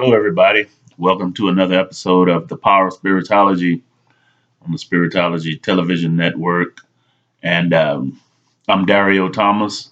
Hello, everybody. Welcome to another episode of The Power of Spiritology on the Spiritology Television Network. And I'm Dario Thomas,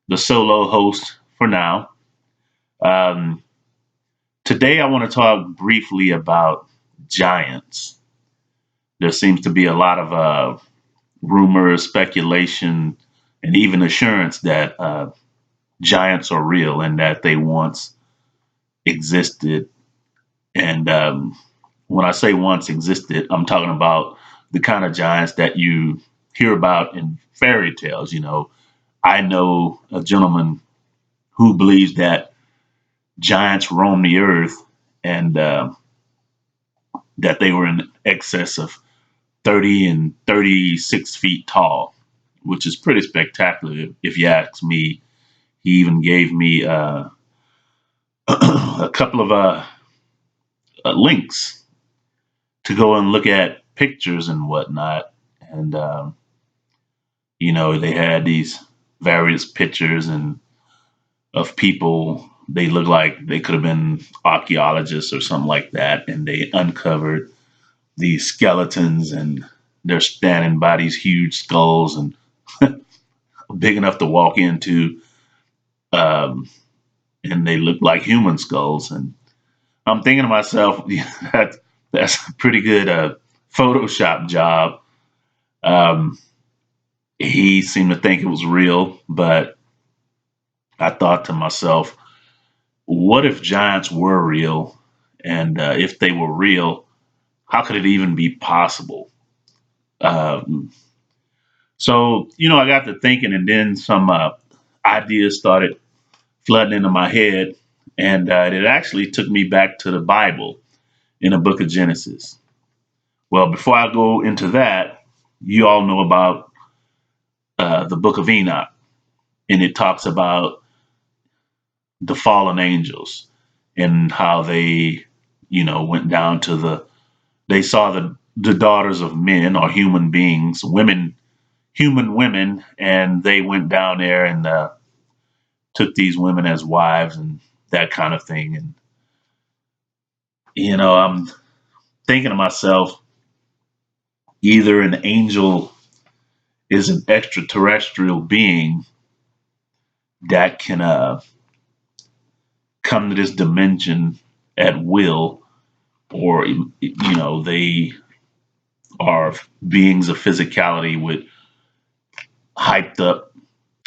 the solo host for now. Um, Today, I want to talk briefly about giants. There seems to be a lot of rumors, speculation, and even assurance that giants are real and that they once existed. And when I say once existed, I'm talking about the kind of giants that you hear about in fairy tales. I know a gentleman who believes that giants roam the earth and that they were in excess of 30 and 36 feet tall, which is pretty spectacular if you ask me. He even gave me a couple of links to go and look at pictures and whatnot. And they had these various pictures and of people. They looked like they could have been archaeologists or something like that, and they uncovered these skeletons, and they're standing by these huge skulls and big enough to walk into, um, and they look like human skulls. And I'm thinking to myself, that's a pretty good Photoshop job. Um, he seemed to think it was real, but I thought to myself, what if giants were real? And if they were real, how could it even be possible? Um, I got to thinking, and then some ideas started flooding into my head. And it actually took me back to the Bible in the book of Genesis. Well, before I go into that, you all know about the book of Enoch, and it talks about the fallen angels and how they, went down to they saw the daughters of men or human beings, human women, and they went down there and took these women as wives and that kind of thing. And, I'm thinking to myself, either an angel is an extraterrestrial being that can come to this dimension at will, or, they are beings of physicality with hyped up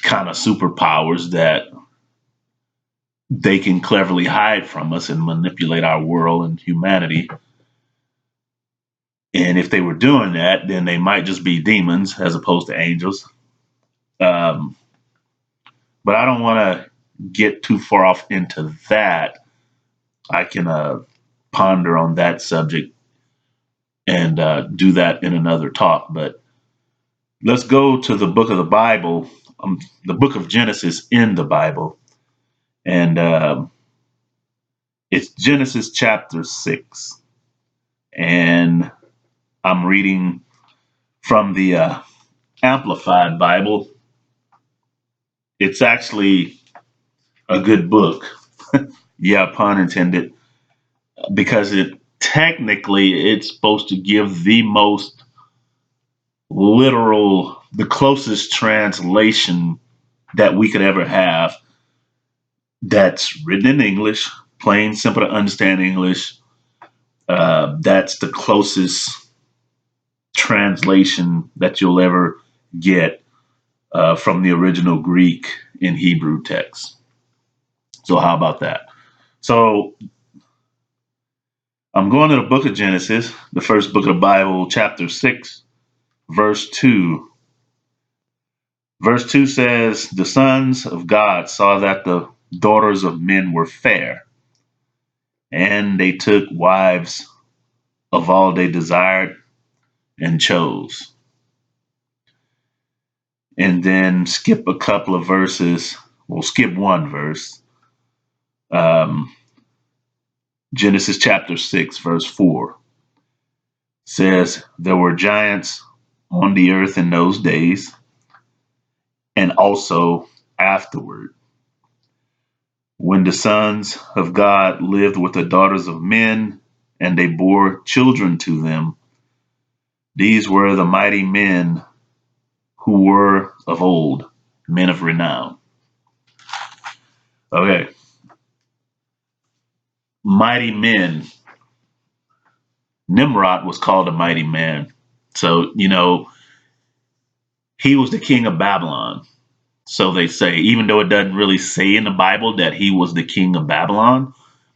kind of superpowers that they can cleverly hide from us and manipulate our world and humanity. And if they were doing that, then they might just be demons as opposed to angels. Um, but I don't want to get too far off into that. I can ponder on that subject and do that in another talk. But let's go to the book of the Bible, the book of Genesis in the Bible. And it's Genesis chapter 6. And I'm reading from the Amplified Bible. It's actually a good book. Yeah, pun intended, because it's supposed to give the most literal, the closest translation that we could ever have that's written in English, plain, simple to understand English. That's the closest translation that you'll ever get from the original Greek and Hebrew text. So, how about that? So, I'm going to the book of Genesis, the first book of the Bible, chapter 6, verse 2. Verse 2 says, "The sons of God saw that the daughters of men were fair, and they took wives of all they desired and chose." And then skip a couple of verses. We'll skip one verse. Um, Genesis chapter 6, verse 4 says, "There were giants on the earth in those days, and also afterward, When the sons of God lived with the daughters of men, and they bore children to them, these were the mighty men who were of old, men of renown. Okay, mighty men. Nimrod was called a mighty man. So, he was the king of Babylon. So they say, even though it doesn't really say in the Bible that he was the king of Babylon,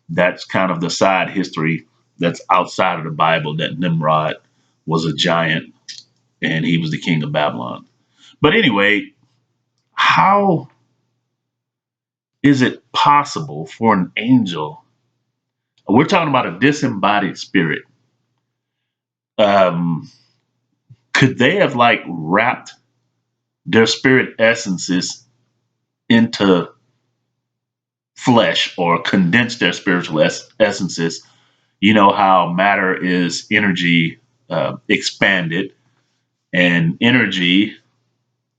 that's kind of the side history that's outside of the Bible, that Nimrod was a giant and he was the king of Babylon. But anyway, how is it possible for an angel? We're talking about a disembodied spirit. Um, could they have like wrapped their spirit essences into flesh or condensed their spiritual essences? You know how matter is energy expanded and energy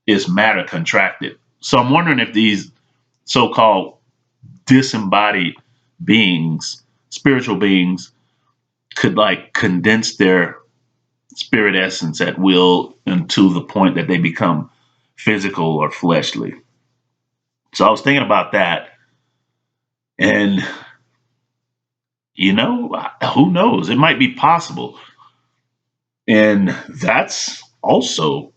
is matter contracted. So I'm wondering if these so-called disembodied beings, spiritual beings, could like condense their spirit essence at will into the point that they become physical or fleshly. So I was thinking about that, and who knows? It might be possible, and that's also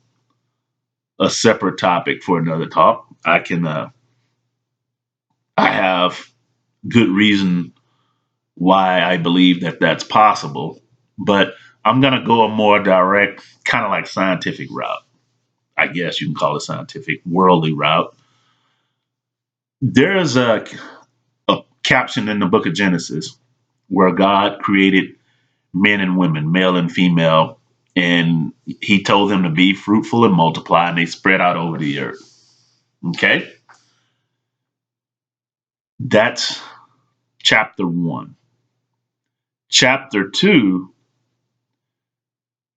a separate topic for another talk. I have good reason why I believe that that's possible, but I'm going to go a more direct, kind of like scientific route. I guess you can call it scientific, worldly route. There's a caption in the book of Genesis where God created men and women, male and female, and he told them to be fruitful and multiply, and they spread out over the earth. Okay? That's chapter 1. Chapter 2,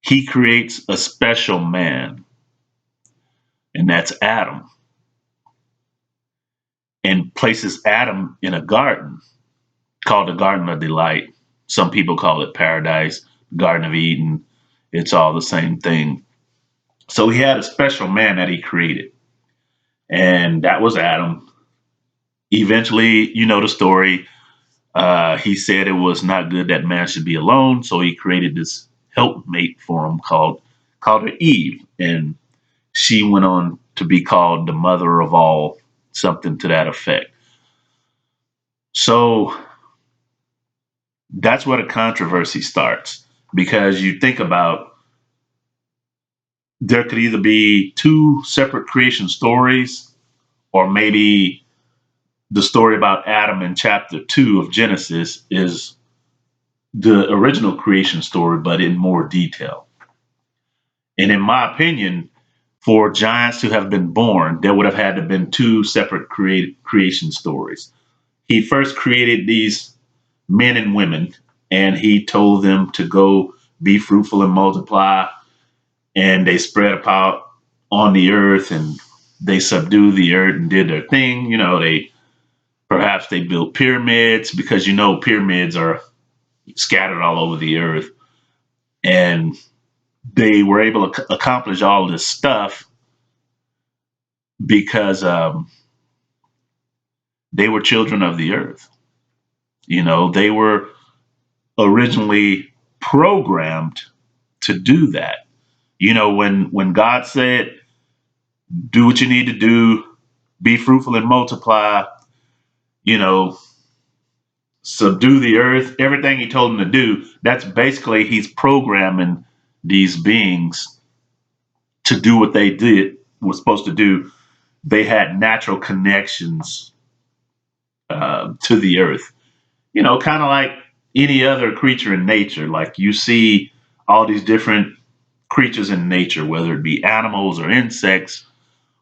he creates a special man, and that's Adam, and places Adam in a garden called the Garden of Delight. Some people call it paradise, Garden of Eden. It's all the same thing. So he had a special man that he created, and that was Adam. Eventually, you know the story. He said it was not good that man should be alone, so he created this helpmate for him called her Eve, and she went on to be called the mother of all, something to that effect. So that's where the controversy starts, because you think about, there could either be two separate creation stories, or maybe the story about Adam in chapter 2 of Genesis is the original creation story, but in more detail. And in my opinion, for giants to have been born, there would have had to have been two separate creation stories. He first created these men and women, and he told them to go be fruitful and multiply, and they spread about on the earth, and they subdued the earth and did their thing. They built pyramids, because pyramids are scattered all over the earth, and they were able to accomplish all this stuff because they were children of the earth. They were originally programmed to do that. When God said, "Do what you need to do, be fruitful and multiply," you know, subdue the earth, everything He told them to do. That's basically He's programming these beings to do what they did was supposed to do. They had natural connections to the earth. Kind of like any other creature in nature. Like, you see all these different creatures in nature, whether it be animals or insects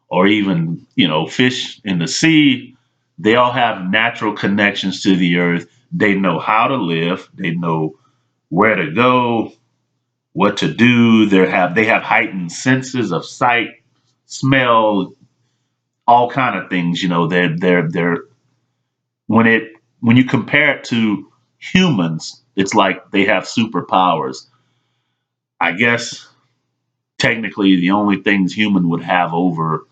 or even, fish in the sea. They all have natural connections to the earth. They know how to live. They know where to go, what to do. They have heightened senses of sight, smell, all kind of things. They're when you compare it to humans, it's like they have superpowers. I guess technically the only things human would have over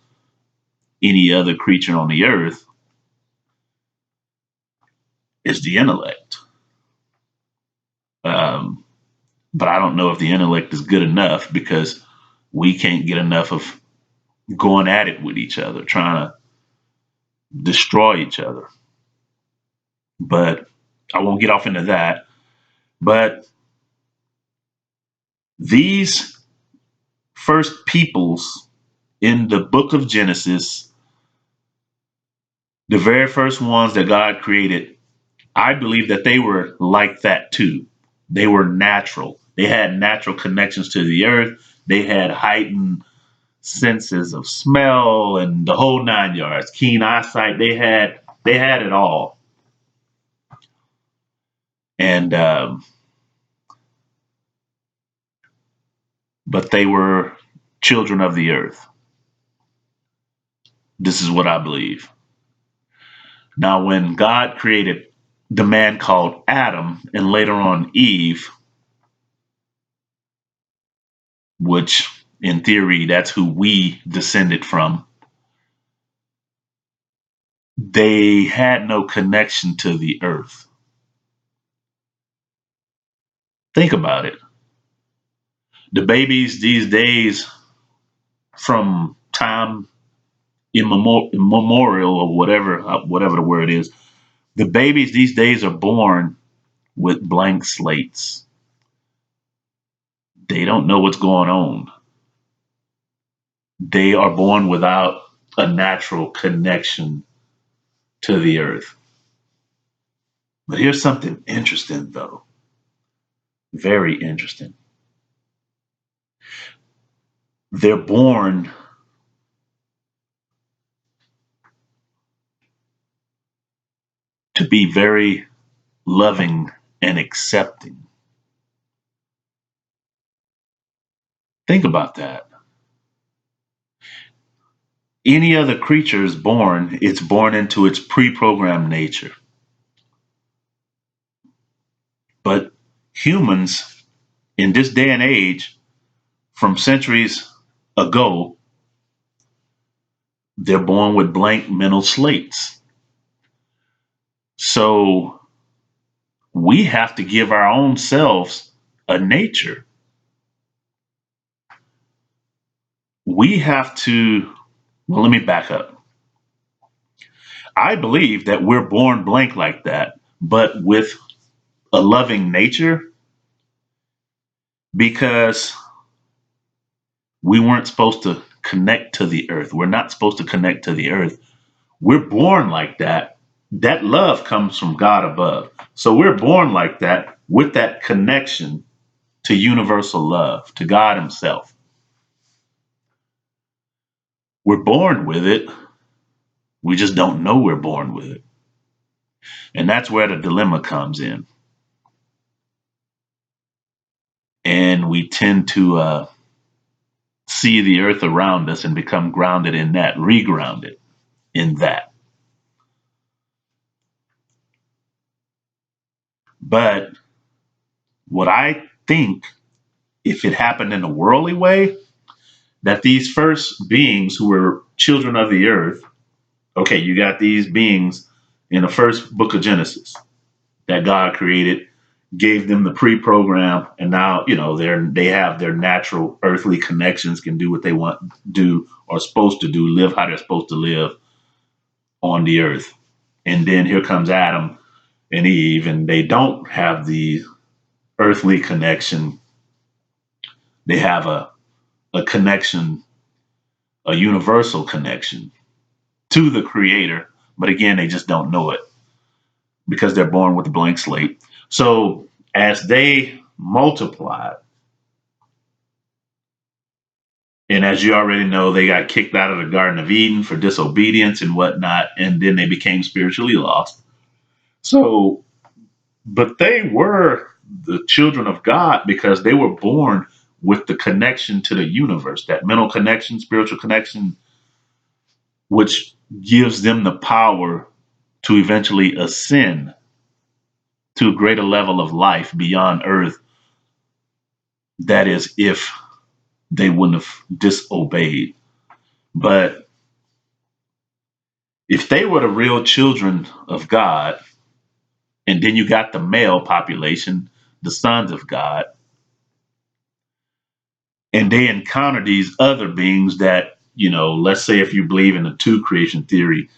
any other creature on the earth is the intellect. Um, but I don't know if the intellect is good enough because we can't get enough of going at it with each other, trying to destroy each other. But I won't get off into that. But these first peoples in the book of Genesis, the very first ones that God created, I believe that they were like that too. They were natural. They had natural connections to the earth. They had heightened senses of smell and the whole nine yards, keen eyesight. They had it all. And but they were children of the earth. This is what I believe. Now, when God created the man called Adam and later on Eve, which in theory that's who we descended from, they had no connection to the earth. Think about it. The babies these days, from time immemorial or whatever the word is, the babies these days are born with blank slates. They don't know what's going on. They are born without a natural connection to the earth. But here's something interesting, though. Very interesting. They're born to be very loving and accepting. Think about that. Any other creature is born, it's born into its pre programmed nature. But humans in this day and age, from centuries ago, they're born with blank mental slates. So we have to give our own selves a nature. We have to, well, let me back up. I believe that we're born blank like that, but with a loving nature because we weren't supposed to connect to the earth. We're not supposed to connect to the earth. We're born like that. That love comes from God above. So we're born like that with that connection to universal love, to God Himself. We're born with it. We just don't know we're born with it. And that's where the dilemma comes in. And we tend to see the earth around us and become grounded in that, regrounded in that. But what I think, if it happened in a worldly way, that these first beings who were children of the earth, okay, you got these beings in the first book of Genesis that God created, gave them the pre-program, and now they have their natural earthly connections, can do what they want to do or supposed to do, live how they're supposed to live on the earth. And then here comes Adam and Eve, and they don't have the earthly connection. They have a connection, a universal connection to the creator. But again, they just don't know it because they're born with a blank slate. So as they multiplied, and as you already know, they got kicked out of the Garden of Eden for disobedience and whatnot, and then they became spiritually lost. So, but they were the children of God because they were born with the connection to the universe, that mental connection, spiritual connection, which gives them the power to eventually ascend to a greater level of life beyond earth. That is, if they wouldn't have disobeyed. But if they were the real children of God, and then you got the male population, the sons of God, and they encounter these other beings that, let's say if you believe in the two creation theory,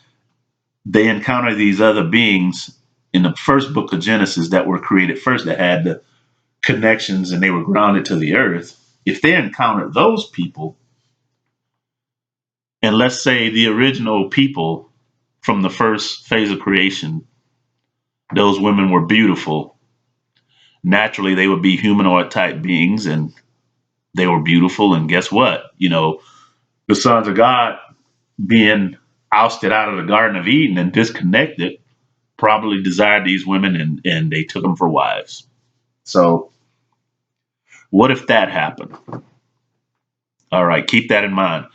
they encounter these other beings in the first book of Genesis that were created first, that had the connections and they were grounded to the earth. If they encounter those people, and let's say the original people from the first phase of creation, those women were beautiful, naturally they would be humanoid type beings and they were beautiful. And guess what? The sons of God being ousted out of the Garden of Eden and disconnected probably desired these women, and they took them for wives. So, what if that happened? All right, keep that in mind.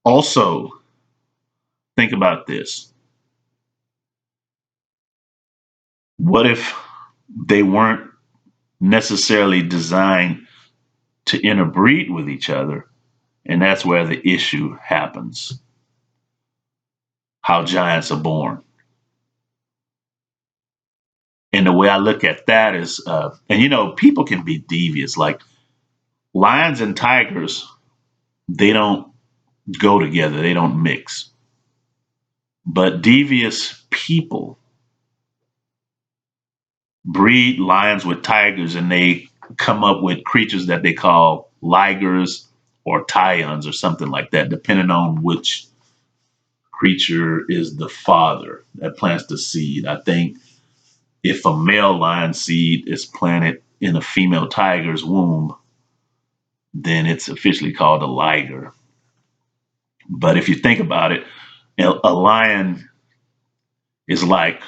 Also, think about this. What if they weren't necessarily designed to interbreed with each other? And that's where the issue happens. How giants are born. And the way I look at that is, and people can be devious. Like lions and tigers, they don't go together, they don't mix. But devious people breed lions with tigers and they come up with creatures that they call ligers or tyons or something like that, depending on which creature is the father that plants the seed. I think if a male lion seed is planted in a female tiger's womb, then it's officially called a liger. But if you think about it, a lion is like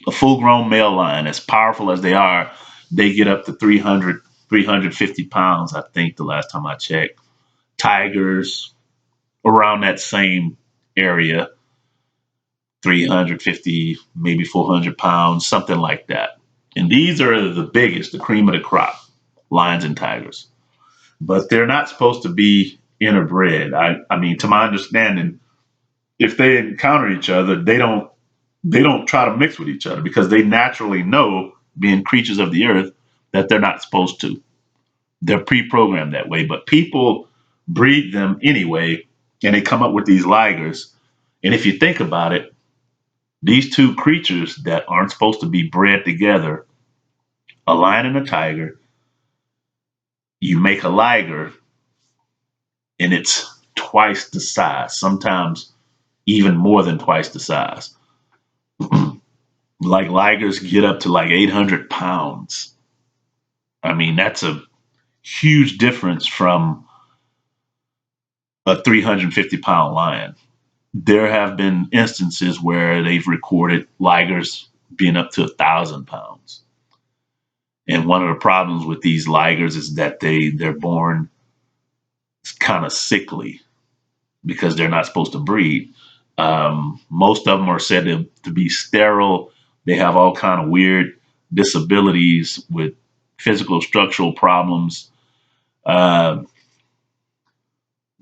a full grown male lion. As powerful as they are, they get up to 300, 350 pounds, I think, the last time I checked. Tigers, around that same area, 350, maybe 400 pounds, something like that. And these are the biggest, the cream of the crop, lions and tigers. But they're not supposed to be interbred. I mean, to my understanding, if they encounter each other, they don't try to mix with each other because they naturally know, being creatures of the earth, that they're not supposed to. They're pre-programmed that way. But people breed them anyway, and they come up with these ligers. And if you think about it, these two creatures that aren't supposed to be bred together, a lion and a tiger, you make a liger, and it's twice the size, sometimes even more than twice the size. Like ligers get up to like 800 pounds. I mean, that's a huge difference from a 350-pound lion. There have been instances where they've recorded ligers being up to 1,000 pounds. And one of the problems with these ligers is that they're born kind of sickly because they're not supposed to breed. Most of them are said to be sterile. They have all kind of weird disabilities with physical structural problems. Uh,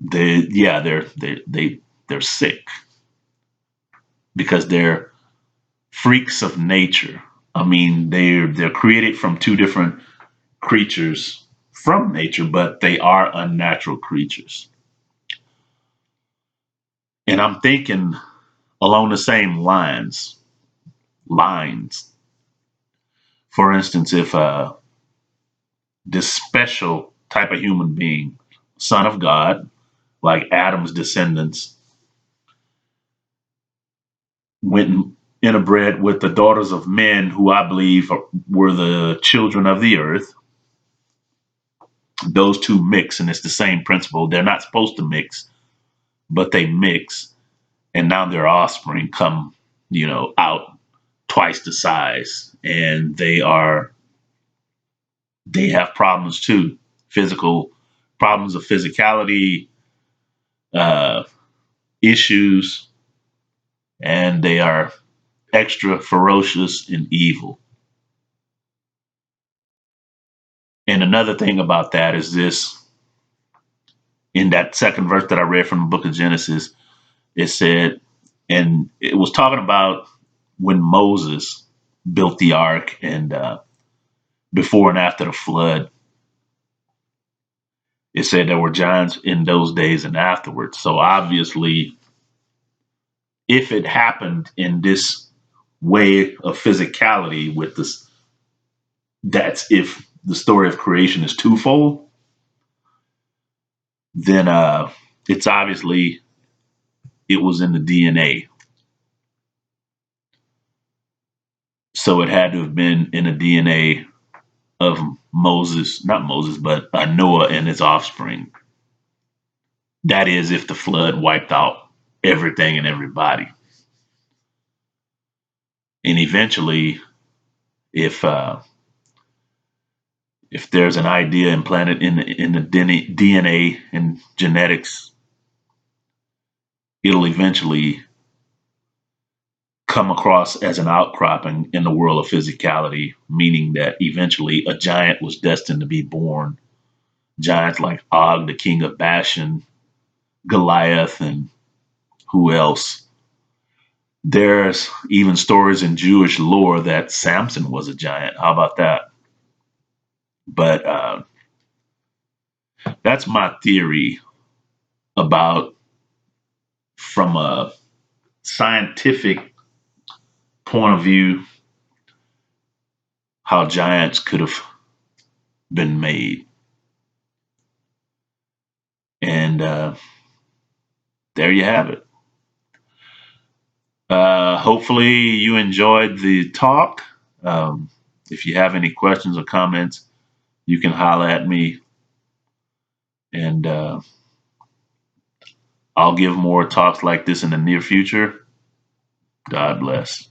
they're sick because they're freaks of nature. I mean, they're created from two different creatures from nature, but they are unnatural creatures. And I'm thinking along the same lines. For instance, if this special type of human being, son of God, like Adam's descendants, went and interbred with the daughters of men who I believe were the children of the earth, those two mix, and it's the same principle. They're not supposed to mix, but they mix, and now their offspring come, out twice the size, and they have problems too, physical problems of physicality, uh, issues, and they are extra ferocious and evil. And another thing about that is this: in that second verse that I read from the book of Genesis, it said, and it was talking about when Moses built the ark and before and after the flood. It said there were giants in those days and afterwards. So obviously, if it happened in this way of physicality with this, that's if the story of creation is twofold, then it's obviously it was in the DNA. So it had to have been in the DNA of Moses, not Moses, but Noah and his offspring. That is, if the flood wiped out everything and everybody. And eventually, if if there's an idea implanted in the DNA and genetics, it'll eventually come across as an outcropping in the world of physicality, meaning that eventually a giant was destined to be born. Giants like Og, the king of Bashan, Goliath, and who else? There's even stories in Jewish lore that Samson was a giant. How about that? But that's my theory about, from a scientific point of view, how giants could have been made. And there you have it. Hopefully, you enjoyed the talk. If you have any questions or comments, you can holler at me, and I'll give more talks like this in the near future. God bless.